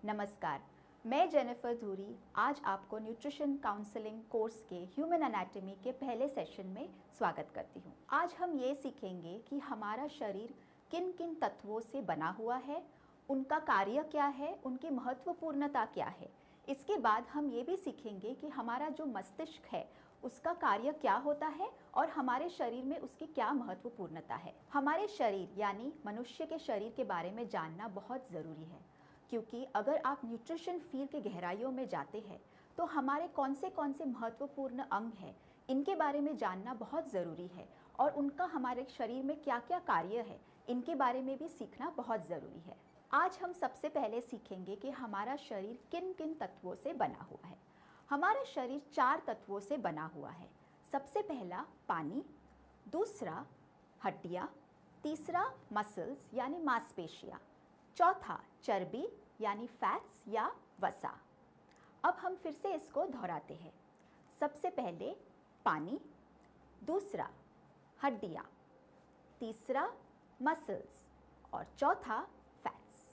नमस्कार, मैं जेनिफर धूरी आज आपको न्यूट्रिशन काउंसलिंग कोर्स के ह्यूमन एनाटॉमी के पहले सेशन में स्वागत करती हूँ। आज हम ये सीखेंगे कि हमारा शरीर किन किन तत्वों से बना हुआ है, उनका कार्य क्या है, उनकी महत्वपूर्णता क्या है। इसके बाद हम ये भी सीखेंगे कि हमारा जो मस्तिष्क है उसका कार्य क्या होता है और हमारे शरीर में उसकी क्या महत्वपूर्णता है। हमारे शरीर यानी मनुष्य के शरीर के बारे में जानना बहुत ज़रूरी है, क्योंकि अगर आप न्यूट्रिशन फील्ड के गहराइयों में जाते हैं तो हमारे कौन से महत्वपूर्ण अंग हैं इनके बारे में जानना बहुत ज़रूरी है और उनका हमारे शरीर में क्या क्या कार्य है इनके बारे में भी सीखना बहुत ज़रूरी है। आज हम सबसे पहले सीखेंगे कि हमारा शरीर किन किन तत्वों से बना हुआ है। हमारा शरीर 4 तत्वों से बना हुआ है। सबसे पहला पानी, दूसरा हड्डियाँ, तीसरा मसल्स यानी मांसपेशियाँ, चौथा चर्बी यानी फैट्स या वसा। अब हम फिर से इसको दोहराते हैं। सबसे पहले पानी, दूसरा हड्डियाँ, तीसरा मसल्स और चौथा फैट्स।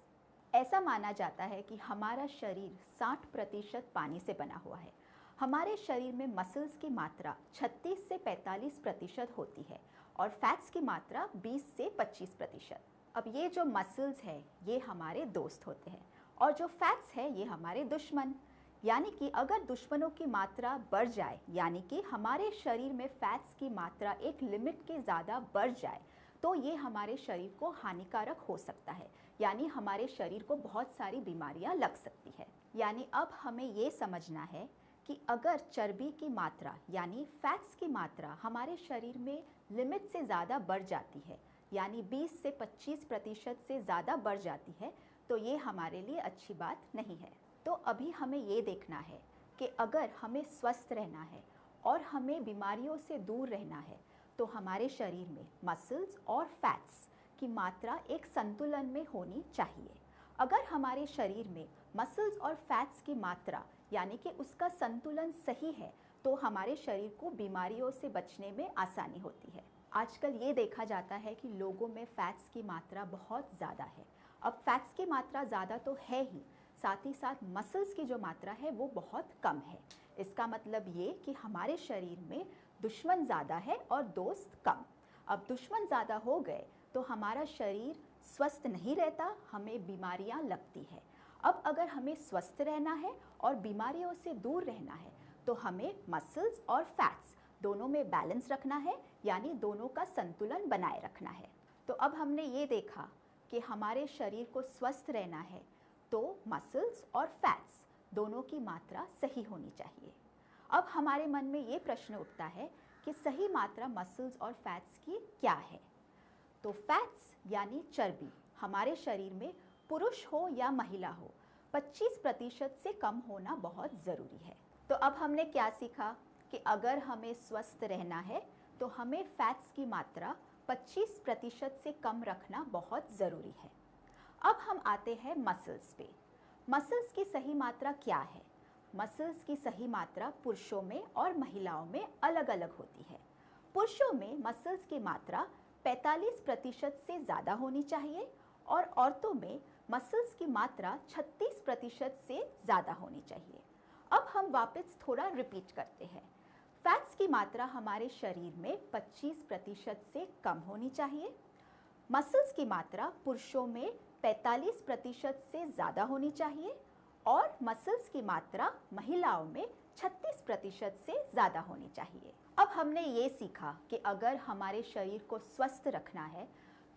ऐसा माना जाता है कि हमारा शरीर 60% पानी से बना हुआ है। हमारे शरीर में मसल्स की मात्रा 36 से 45% होती है और फैट्स की मात्रा 20 से 25%। अब ये जो मसल्स है ये हमारे दोस्त होते हैं और जो फैट्स है ये हमारे दुश्मन। यानी कि अगर दुश्मनों की मात्रा बढ़ जाए, यानी कि हमारे शरीर में फैट्स की मात्रा एक लिमिट के ज़्यादा बढ़ जाए, तो ये हमारे शरीर को हानिकारक हो सकता है, यानी हमारे शरीर को बहुत सारी बीमारियां लग सकती है। यानी अब हमें ये समझना है कि अगर चर्बी की मात्रा यानी फैट्स की मात्रा हमारे शरीर में लिमिट से ज़्यादा बढ़ जाती है, यानी 20 से 25% से ज़्यादा बढ़ जाती है, तो ये हमारे लिए अच्छी बात नहीं है। तो अभी हमें ये देखना है कि अगर हमें स्वस्थ रहना है और हमें बीमारियों से दूर रहना है तो हमारे शरीर में मसल्स और फैट्स की मात्रा एक संतुलन में होनी चाहिए। अगर हमारे शरीर में मसल्स और फैट्स की मात्रा यानी कि उसका संतुलन सही है तो हमारे शरीर को बीमारियों से बचने में आसानी होती है। आजकल ये देखा जाता है कि लोगों में फैट्स की मात्रा बहुत ज़्यादा है। अब फैट्स की मात्रा ज़्यादा तो है ही, साथ ही साथ मसल्स की जो मात्रा है वो बहुत कम है। इसका मतलब ये कि हमारे शरीर में दुश्मन ज़्यादा है और दोस्त कम। अब दुश्मन ज़्यादा हो गए तो हमारा शरीर स्वस्थ नहीं रहता, हमें बीमारियां लगती है। अब अगर हमें स्वस्थ रहना है और बीमारियों से दूर रहना है तो हमें मसल्स और फैट्स दोनों में बैलेंस रखना है, यानी दोनों का संतुलन बनाए रखना है। तो अब हमने ये देखा कि हमारे शरीर को स्वस्थ रहना है तो मसल्स और फैट्स दोनों की मात्रा सही होनी चाहिए। अब हमारे मन में ये प्रश्न उठता है कि सही मात्रा मसल्स और फैट्स की क्या है। तो फैट्स यानी चर्बी हमारे शरीर में पुरुष हो या महिला हो 25% से कम होना बहुत ज़रूरी है। तो अब हमने क्या सीखा कि अगर हमें स्वस्थ रहना है तो हमें फैट्स की मात्रा 25% से कम रखना बहुत ज़रूरी है। अब हम आते हैं मसल्स पे। मसल्स की सही मात्रा क्या है? मसल्स की सही मात्रा पुरुषों में और महिलाओं में अलग अलग होती है। पुरुषों में मसल्स की मात्रा 45% से ज़्यादा होनी चाहिए और औरतों में मसल्स की मात्रा 36% से ज़्यादा होनी चाहिए। अब हम वापस थोड़ा रिपीट करते हैं। फैट्स की मात्रा हमारे शरीर में 25% से कम होनी चाहिए। मसल्स की मात्रा पुरुषों में 45% से ज़्यादा होनी चाहिए और मसल्स की मात्रा महिलाओं में 36% से ज़्यादा होनी चाहिए। अब हमने ये सीखा कि अगर हमारे शरीर को स्वस्थ रखना है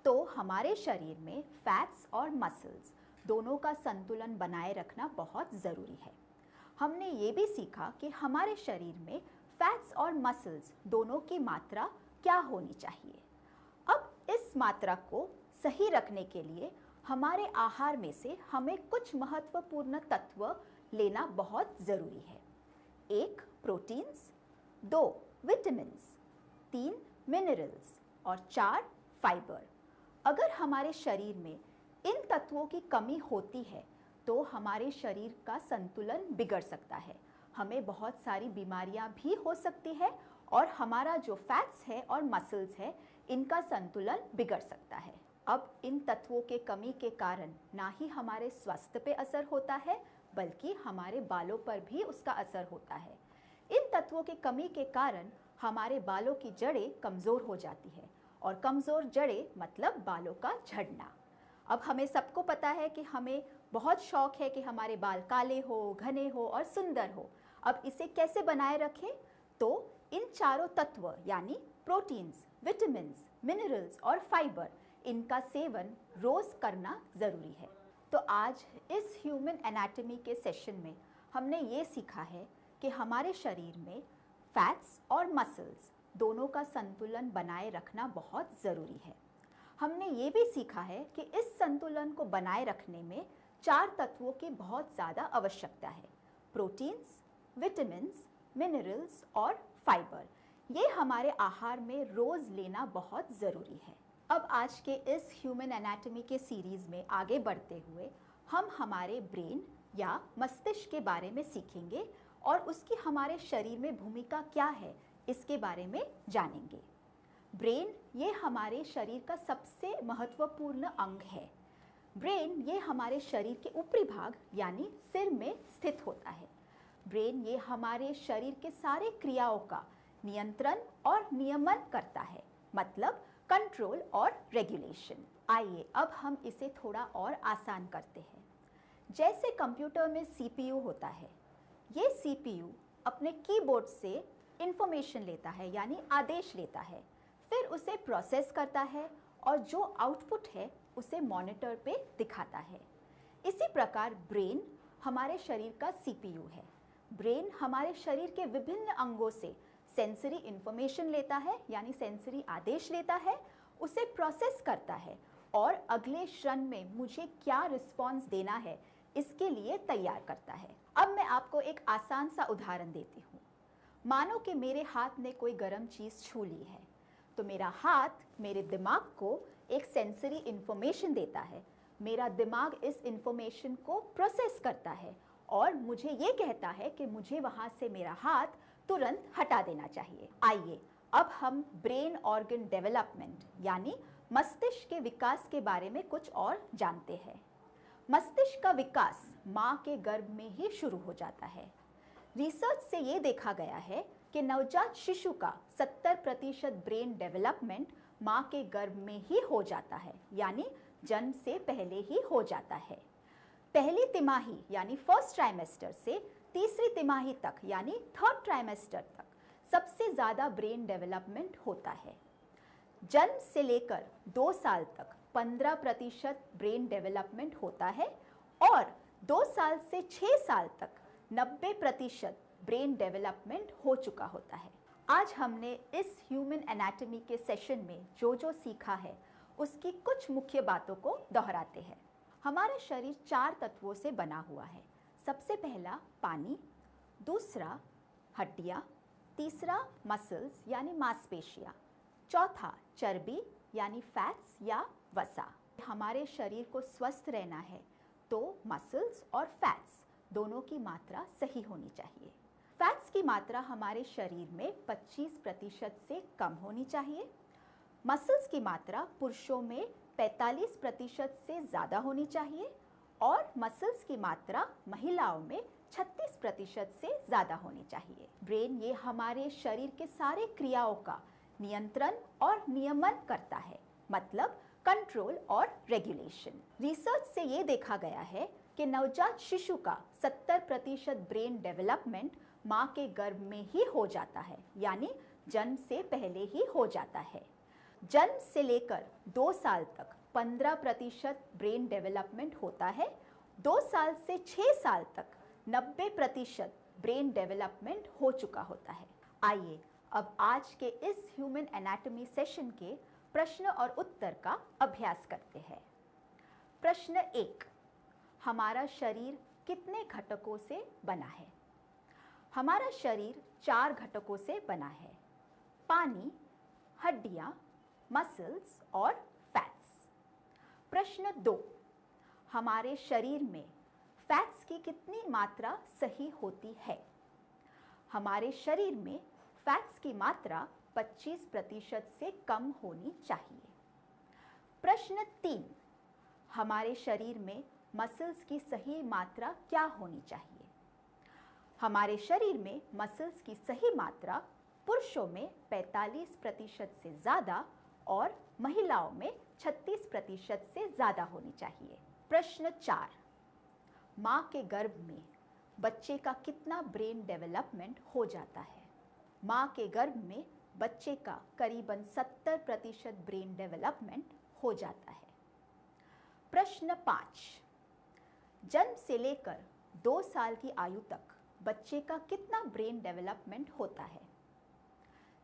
तो हमारे शरीर में फैट्स और मसल्स दोनों का संतुलन बनाए रखना बहुत ज़रूरी है। हमने ये भी सीखा कि हमारे शरीर में फैट्स और मसल्स दोनों की मात्रा क्या होनी चाहिए। अब इस मात्रा को सही रखने के लिए हमारे आहार में से हमें कुछ महत्वपूर्ण तत्व लेना बहुत ज़रूरी है। 1 प्रोटीन्स, 2 विटामिन्स, 3 मिनरल्स और 4 फाइबर। अगर हमारे शरीर में इन तत्वों की कमी होती है तो हमारे शरीर का संतुलन बिगड़ सकता है, हमें बहुत सारी बीमारियां भी हो सकती है और हमारा जो फैट्स है और मसल्स है इनका संतुलन बिगड़ सकता है। अब इन तत्वों के कमी के कारण ना ही हमारे स्वास्थ्य पे असर होता है बल्कि हमारे बालों पर भी उसका असर होता है। इन तत्वों की कमी के कारण हमारे बालों की जड़ें कमज़ोर हो जाती है और कमज़ोर जड़ें मतलब बालों का झड़ना। अब हमें सबको पता है कि हमें बहुत शौक है कि हमारे बाल काले हो, घने हो और सुंदर हो। अब इसे कैसे बनाए रखें? तो इन चारों तत्व यानी प्रोटीन्स, विटामिन्स, मिनरल्स और फाइबर, इनका सेवन रोज़ करना ज़रूरी है। तो आज इस ह्यूमन एनाटॉमी के सेशन में हमने ये सीखा है कि हमारे शरीर में फैट्स और मसल्स दोनों का संतुलन बनाए रखना बहुत ज़रूरी है। हमने ये भी सीखा है कि इस संतुलन को बनाए रखने में 4 तत्वों की बहुत ज़्यादा आवश्यकता है: प्रोटीन्स, विटामिन्स, मिनरल्स और फाइबर। ये हमारे आहार में रोज़ लेना बहुत ज़रूरी है। अब आज के इस ह्यूमन एनाटॉमी के सीरीज़ में आगे बढ़ते हुए हम हमारे ब्रेन या मस्तिष्क के बारे में सीखेंगे और उसकी हमारे शरीर में भूमिका क्या है इसके बारे में जानेंगे। ब्रेन ये हमारे शरीर का सबसे महत्वपूर्ण अंग है। ब्रेन ये हमारे शरीर के ऊपरी भाग यानी सिर में स्थित होता है। ब्रेन ये हमारे शरीर के सारे क्रियाओं का नियंत्रण और नियमन करता है, मतलब कंट्रोल और रेगुलेशन। आइए अब हम इसे थोड़ा और आसान करते हैं। जैसे कंप्यूटर में सीपीयू होता है, ये सीपीयू अपने कीबोर्ड से इंफॉर्मेशन लेता है यानी आदेश लेता है, फिर उसे प्रोसेस करता है और जो आउटपुट है उसे मॉनिटर पे दिखाता है। इसी प्रकार ब्रेन हमारे शरीर का सीपीयू है। ब्रेन हमारे शरीर के विभिन्न अंगों से सेंसरी इंफॉर्मेशन लेता है यानी सेंसरी आदेश लेता है, उसे प्रोसेस करता है और अगले क्षण में मुझे क्या रिस्पॉन्स देना है इसके लिए तैयार करता है। अब मैं आपको एक आसान सा उदाहरण देती हूँ। मानो कि मेरे हाथ ने कोई गर्म चीज़ छू ली है, तो मेरा हाथ मेरे दिमाग को एक सेंसरी इंफॉर्मेशन देता है। मेरा दिमाग इस इंफॉर्मेशन को प्रोसेस करता है और मुझे ये कहता है कि मुझे वहाँ से मेरा हाथ तुरंत हटा देना चाहिए। आइए अब हम ब्रेन ऑर्गन डेवलपमेंट यानी मस्तिष्क के विकास के बारे में कुछ और जानते हैं। मस्तिष्क का विकास माँ के गर्भ में ही शुरू हो जाता है। रिसर्च से ये देखा गया है कि नवजात शिशु का 70% ब्रेन डेवलपमेंट माँ के गर्भ में ही हो जाता है, यानी जन्म से पहले ही हो जाता है। पहली तिमाही यानी फर्स्ट ट्राइमेस्टर से तीसरी तिमाही तक यानी थर्ड ट्राइमेस्टर तक सबसे ज़्यादा ब्रेन डेवलपमेंट होता है। जन्म से लेकर 2 साल तक 15% ब्रेन डेवलपमेंट होता है और 2 साल से 6 साल तक 90% ब्रेन डेवलपमेंट हो चुका होता है। आज हमने इस ह्यूमन एनाटॉमी के सेशन में जो जो सीखा है उसकी कुछ मुख्य बातों को दोहराते हैं। हमारा शरीर 4 तत्वों से बना हुआ है। सबसे पहला पानी, दूसरा हड्डियाँ, तीसरा मसल्स यानी मांसपेशियाँ, चौथा चर्बी यानी फैट्स या वसा। हमारे शरीर को स्वस्थ रहना है तो मसल्स और फैट्स दोनों की मात्रा सही होनी चाहिए। फैट्स की मात्रा हमारे शरीर में 25% से कम होनी चाहिए। मसल्स की मात्रा पुरुषों में 45% से ज़्यादा होनी चाहिए और मसल्स की मात्रा महिलाओं में 36% से ज़्यादा होनी चाहिए। ब्रेन ये हमारे शरीर के सारे क्रियाओं का नियंत्रण और नियमन करता है, मतलब कंट्रोल और रेगुलेशन। रिसर्च से ये देखा गया है कि नवजात शिशु का 70% ब्रेन डेवलपमेंट माँ के गर्भ में ही हो जाता है, यानी जन्म से पहले ही हो जाता है। जन्म से लेकर 2 साल तक 15% ब्रेन डेवलपमेंट होता है। 2 साल से 6 साल तक 90% ब्रेन डेवलपमेंट हो चुका होता है। आइए अब आज के इस ह्यूमन एनाटॉमी सेशन के प्रश्न और उत्तर का अभ्यास करते हैं। प्रश्न 1, हमारा शरीर कितने घटकों से बना है? हमारा शरीर 4 घटकों से बना है: पानी, हड्डियाँ, मसल्स और फैट्स। प्रश्न 2, हमारे शरीर में फैट्स की कितनी मात्रा सही होती है? हमारे शरीर में फैट्स की मात्रा 25% से कम होनी चाहिए। प्रश्न 3, हमारे शरीर में मसल्स की सही मात्रा क्या होनी चाहिए? हमारे शरीर में मसल्स की सही मात्रा पुरुषों में 45% से ज़्यादा और महिलाओं में 36% से ज़्यादा होनी चाहिए। प्रश्न 4, माँ के गर्भ में बच्चे का कितना ब्रेन डेवलपमेंट हो जाता है? माँ के गर्भ में बच्चे का करीबन 70% ब्रेन डेवलपमेंट हो जाता है। प्रश्न 5, जन्म से लेकर 2 साल की आयु तक बच्चे का कितना ब्रेन डेवलपमेंट होता है?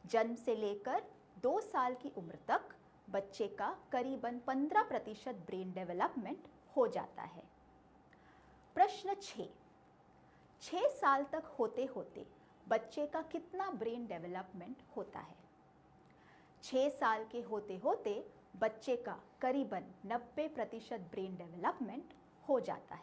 जन्म से लेकर 2 साल की उम्र तक बच्चे का करीबन 15% ब्रेन डेवलपमेंट हो जाता है। प्रश्न 6 साल तक होते होते बच्चे का कितना ब्रेन डेवलपमेंट होता है? 6 साल के होते होते बच्चे का करीबन 90% ब्रेन डेवलपमेंट हो जाता है।